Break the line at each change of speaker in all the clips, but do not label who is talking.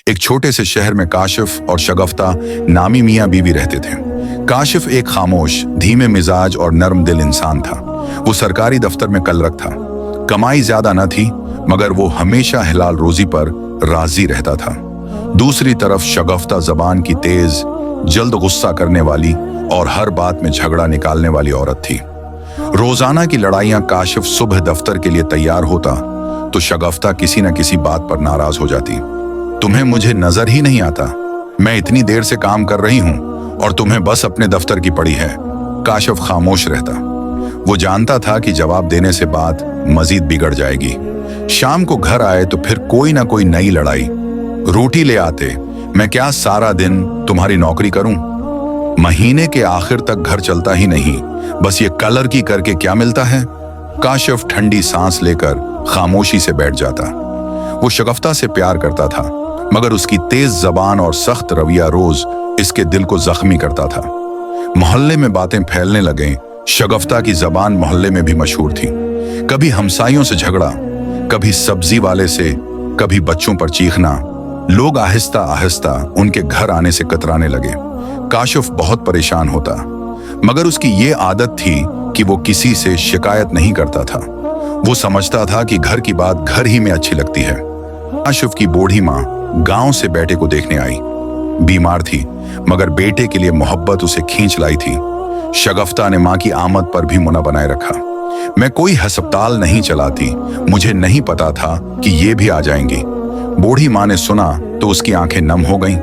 एक छोटे से शहर में काशिफ और शगफ्ता नामी मियाँ बीवी रहते थे। काशिफ एक खामोश, धीमे मिजाज और नरम दिल इंसान था। वो सरकारी दफ्तर में कलरक था। कमाई ज्यादा न थी, मगर वो हमेशा हलाल रोजी पर राजी रहता था। दूसरी तरफ शगफ्ता जबान की तेज, जल्द गुस्सा करने वाली और हर बात में झगड़ा निकालने वाली औरत थी। रोजाना की लड़ाइयां काशिफ सुबह दफ्तर के लिए तैयार होता तो शगफ्ता किसी न किसी बात पर नाराज हो जाती। तुम्हें मुझे नजर ही नहीं आता, मैं इतनी देर से काम कर रही हूं और तुम्हें बस अपने दफ्तर की पड़ी है। काशिफ खामोश रहता। वो जानता था कि जवाब देने से बात मजीद बिगड़ जाएगी। शाम को घर आए तो फिर कोई ना कोई नई लड़ाई। रोटी ले आते, मैं क्या सारा दिन तुम्हारी नौकरी करूं? महीने के आखिर तक घर चलता ही नहीं, बस ये कलर की करके क्या मिलता है? काशिफ ठंडी सांस लेकर खामोशी से बैठ जाता। वो शगफ्ता से प्यार करता था, मगर उसकी तेज जबान और सख्त रवैया रोज इसके दिल को जख्मी करता था। मोहल्ले में बातें फैलने लगे। शगफ्ता की जबान मोहल्ले में भी मशहूर थी। कभी हमसाइयों से झगड़ा, कभी सब्जी वाले से, कभी बच्चों पर चीखना। लोग आहिस्ता आहिस्ता उनके घर आने से कतराने लगे। काशिफ बहुत परेशान होता, मगर उसकी ये आदत थी कि वो किसी से शिकायत नहीं करता था। वो समझता था कि घर की बात घर ही में अच्छी लगती है। काशिफ की बूढ़ी माँ गांव से बेटे को देखने आई। बीमार थी, मगर बेटे के लिए मोहब्बत उसे खींच लाई थी। शगफ्ता ने माँ की आमद पर भी मुना बनाए रखा। मैं कोई हस्पताल नहीं चलाती, मुझे नहीं पता था कि ये भी आ जाएंगी। बूढ़ी माँ ने सुना तो उसकी आंखें नम हो गईं।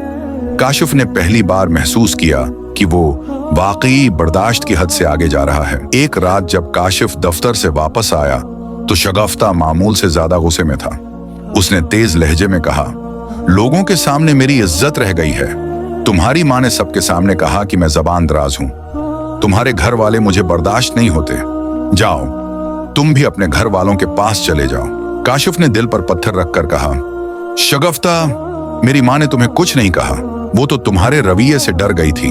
काशिफ ने पहली बार महसूस किया कि वो वाकई बर्दाश्त की हद से आगे जा रहा है। एक रात जब काशिफ दफ्तर से वापस आया तो शगफ्ता मामूल से ज्यादा गुस्से में था। उसने तेज लहजे में कहा, लोगों के सामने मेरी इज्जत रह गई है। तुम्हारी माँ ने सबके सामने कहा कि मैं जबान दराज हूं। तुम्हारे घर वाले मुझे बर्दाश्त नहीं होते। जाओ, तुम भी अपने घर वालों के पास चले जाओ। काशिफ ने दिल पर पत्थर रखकर कहा, शगफ्ता, मेरी माँ ने तुम्हें कुछ नहीं कहा, वो तो तुम्हारे रवैये से डर गई थी।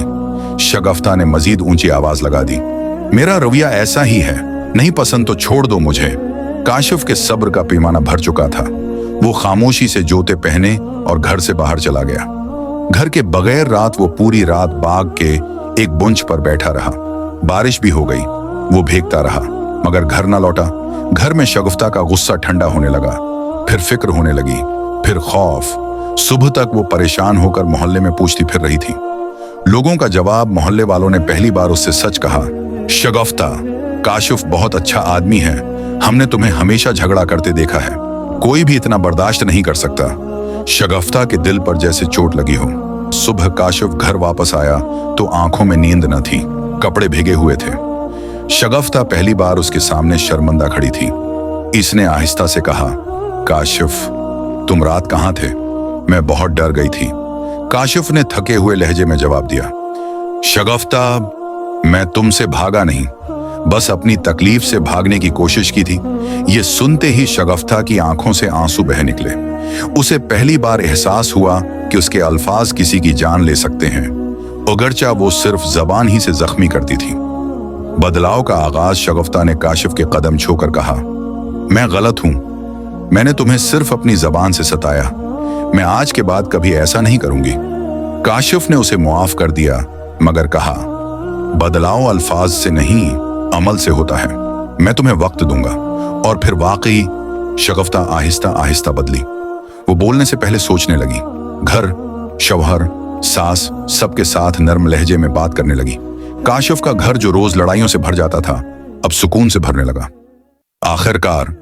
शगफ्ता ने मजीद ऊंची आवाज लगा दी, मेरा रवैया ऐसा ही है, नहीं पसंद तो छोड़ दो मुझे। काशिफ के सब्र का पैमाना भर चुका था। वो खामोशी से जूते पहने और घर से बाहर चला गया। घर के बगैर रात वो पूरी रात बाग के एक बुंज पर बैठा रहा। बारिश भी हो गई। वो भीगता रहा, मगर घर न लौटा। घर में शगफ्ता का गुस्सा ठंडा होने लगा, फिर फिक्र होने लगी, फिर खौफ। सुबह तक वो परेशान होकर मोहल्ले में पूछती फिर रही थी। लोगों का जवाब, मोहल्ले वालों ने पहली बार उससे सच कहा, शगफ्ता, काशिफ बहुत अच्छा आदमी है, हमने तुम्हें हमेशा झगड़ा करते देखा है, कोई भी इतना बर्दाश्त नहीं कर सकता। शगफ्ता के दिल पर जैसे चोट लगी हो। सुबह काशिफ घर वापस आया तो आंखों में नींद न थी, कपड़े भीगे हुए थे। शगफ्ता पहली बार उसके सामने शर्मिंदा खड़ी थी। इसने आहिस्ता से कहा, काशिफ, तुम रात कहाँ थे? मैं बहुत डर गई थी। काशिफ ने थके हुए लहजे में जवाब दिया, शगफ्ता, मैं तुमसे भागा नहीं, बस अपनी तकलीफ से भागने की कोशिश की थी। ये सुनते ही शगफ्ता की आंखों से आंसू बह निकले। उसे पहली बार एहसास हुआ कि उसके अल्फाज किसी की जान ले सकते हैं, अगरचा वो सिर्फ जबान ही से जख्मी करती थी। बदलाव का आगाज शगफ्ता ने काशिफ के कदम छूकर कहा, मैं गलत हूं, मैंने तुम्हें सिर्फ अपनी जबान से सताया, मैं आज के बाद कभी ऐसा नहीं करूंगी। काशिफ ने उसे मुआफ कर दिया, मगर कहा, बदलाव अल्फाज से नहीं, अमल से होता है, मैं तुम्हें वक्त दूंगा। और फिर वाकई शगफ्ता आहिस्ता आहिस्ता बदली। वो बोलने से पहले सोचने लगी। घर, शौहर, सास, सबके साथ नर्म लहजे में बात करने लगी। काशिफ का घर जो रोज लड़ाइयों से भर जाता था, अब सुकून से भरने लगा। आखिरकार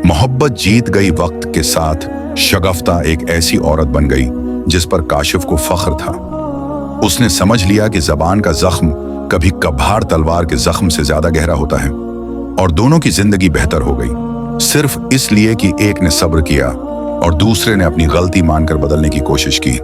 मोहब्बत जीत गई। वक्त के साथ शगफ्ता एक ऐसी औरत बन गई जिस पर काशिफ को फख्र था। उसने समझ लिया कि जबान का जख्म कभी कभार तलवार के जख्म से ज्यादा गहरा होता है, और दोनों की जिंदगी बेहतर हो गई, सिर्फ इसलिए कि एक ने सब्र किया और दूसरे ने अपनी गलती मानकर बदलने की कोशिश की।